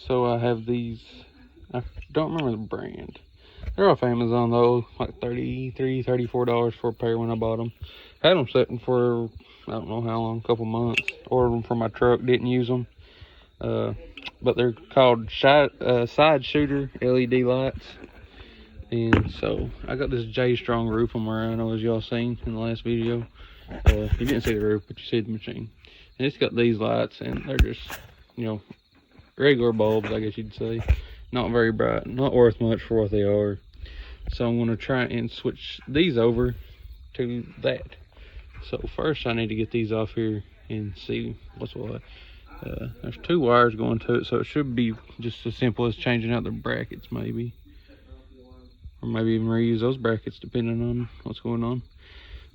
So I have these, I don't remember the brand. They're off Amazon though, like $33, $34 for a pair when I bought them. Had them sitting for, I don't know how long, a couple months. Ordered them for my truck, didn't use them. But they're called side shooter LED lights. And so I got this J-Strong roof on my Rhino, as y'all seen in the last video. You didn't see the roof, but you see the machine. And it's got these lights, and they're just, regular bulbs, I guess you'd say. Not very bright, not worth much for what they are. So I'm going to try and switch these over to that. So first I need to get these off here and see what's what. There's 2 wires going to it, so it should be just as simple as changing out the brackets maybe. Or maybe even reuse those brackets depending on what's going on.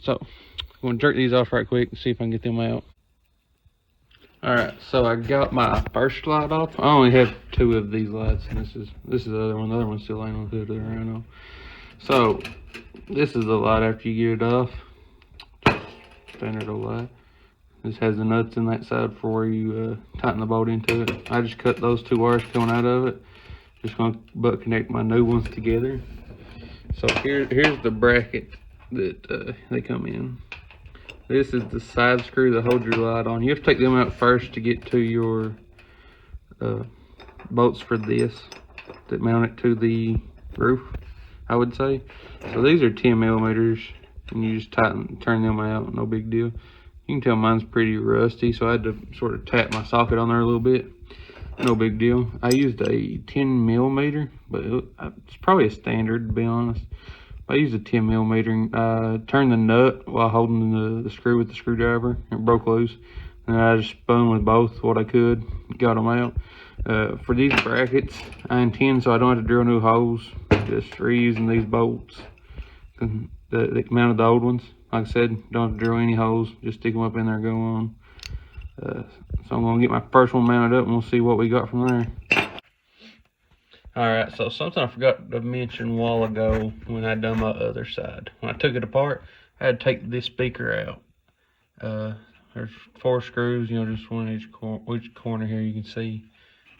So I'm going to jerk these off right quick and see if I can get them out. Alright, so I got my first light off. I only have 2 of these lights, and this is the other one. The other one's still ain't on the hood of the Rhino. So this is the light after you get it off. Standard old light. This has the nuts in that side for where you tighten the bolt into it. I just cut those 2 wires coming out of it. Just gonna butt connect my new ones together. So here's the bracket that they come in. This is the side screw that holds your light on. You have to take them out first to get to your bolts for this that mount it to the roof, I would say. So these are 10 millimeters, and you just turn them out, no big deal. You can tell mine's pretty rusty, so I had to sort of tap my socket on there a little bit. No big deal. I used a 10 millimeter, but it's probably a standard to be honest. I used a 10 millimeter and turned the nut while holding the screw with the screwdriver. It broke loose. And I just spun with both what I could, got them out. For these brackets, I intend so I don't have to drill new holes. Just reusing these bolts that mounted the old ones. Like I said, don't have to drill any holes. Just stick them up in there and go on. So I'm gonna get my first one mounted up and we'll see what we got from there. Alright, so something I forgot to mention a while ago when I done my other side. When I took it apart, I had to take this speaker out. There's 4 screws, just one in each corner here you can see.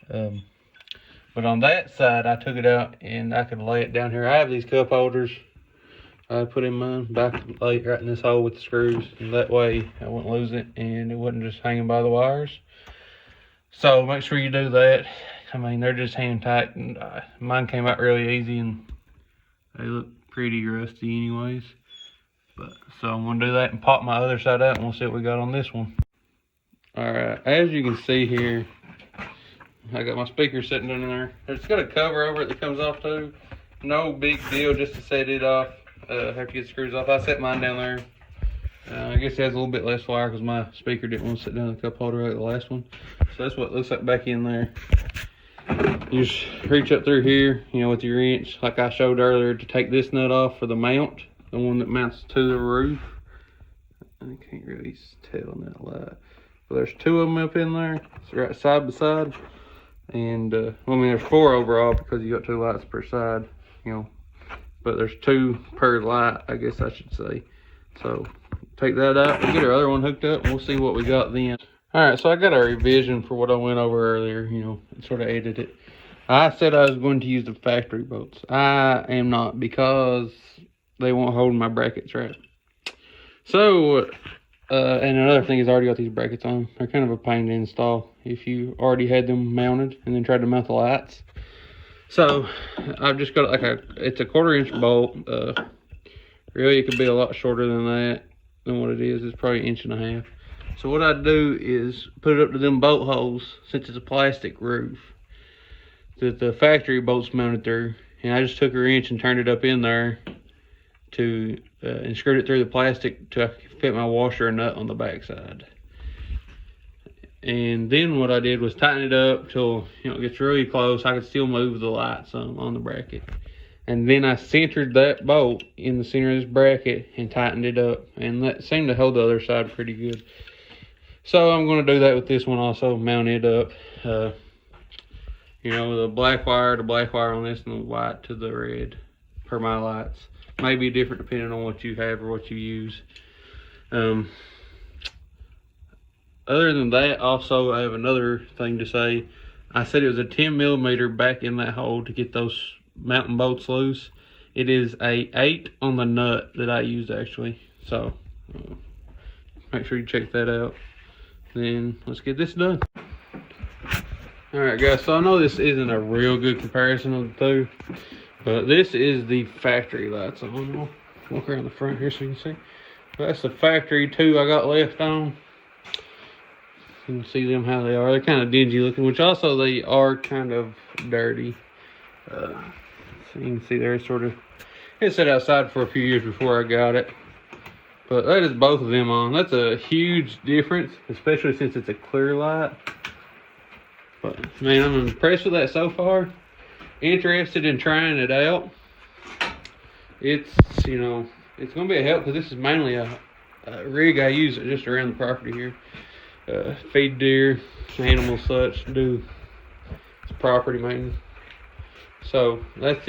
But on that side, I took it out and I could lay it down here. I have these cup holders I put in mine, but I could lay it right in this hole with the screws, and that way I wouldn't lose it and it wasn't just hanging by the wires. So make sure you do that. I mean, they're just hand tight, and mine came out really easy, and they look pretty rusty anyways. So I'm gonna do that and pop my other side out, and we'll see what we got on this one. Alright, as you can see here, I got my speaker sitting in there. It's got a cover over it that comes off too. No big deal, just to set it off. Have to get the screws off. I set mine down there. I guess it has a little bit less wire because my speaker didn't want to sit down in the cup holder like the last one. So that's what it looks like back in there. You just reach up through here, with your wrench, like I showed earlier, to take this nut off for the mount, the one that mounts to the roof. I can't really tell in that light, but there's 2 of them up in there. It's right side by side, and there's 4 overall because you got 2 lights per side, but there's 2 per light, I guess I should say. So take that out, we'll get our other one hooked up, and we'll see what we got then. Alright, so I got a revision for what I went over earlier, and sort of edited it. I said I was going to use the factory bolts. I am not, because they won't hold my brackets right. So, and another thing is I already got these brackets on. They're kind of a pain to install if you already had them mounted and then tried to mount the lights. So, I've just got it's a 1/4 inch bolt. Really, it could be a lot shorter than that, than what it is. It's probably 1.5 inches. So what I do is put it up to them bolt holes, since it's a plastic roof that the factory bolts mounted through, and I just took a wrench and turned it up in there and screwed it through the plastic to fit my washer and nut on the back side. And then what I did was tighten it up till it gets really close. I could still move the lights on the bracket. And then I centered that bolt in the center of this bracket and tightened it up, and that seemed to hold the other side pretty good. So I'm going to do that with this one also, mount it up. The black wire to black wire on this, and the white to the red per my lights. Maybe different depending on what you have or what you use. Other than that, also I have another thing to say. I said it was a 10mm back in that hole to get those mountain bolts loose. It is a 8 on the nut that I used actually. So make sure you check that out. Then let's get this done. Alright guys, so I know this isn't a real good comparison of the two, but this is the factory lights on. I'll walk around the front here so you can see. That's the factory two I got left on. You can see them how they are. They're kind of dingy looking, which also they are kind of dirty. So you can see they're sort of, it sat outside for a few years before I got it. But that is both of them on. That's a huge difference, especially since it's a clear light. But man, I'm impressed with that so far. Interested in trying it out. It's, you know, it's gonna be a help because this is mainly a rig I use just around the property here. Feed deer, animals, such, do property maintenance. So that's it.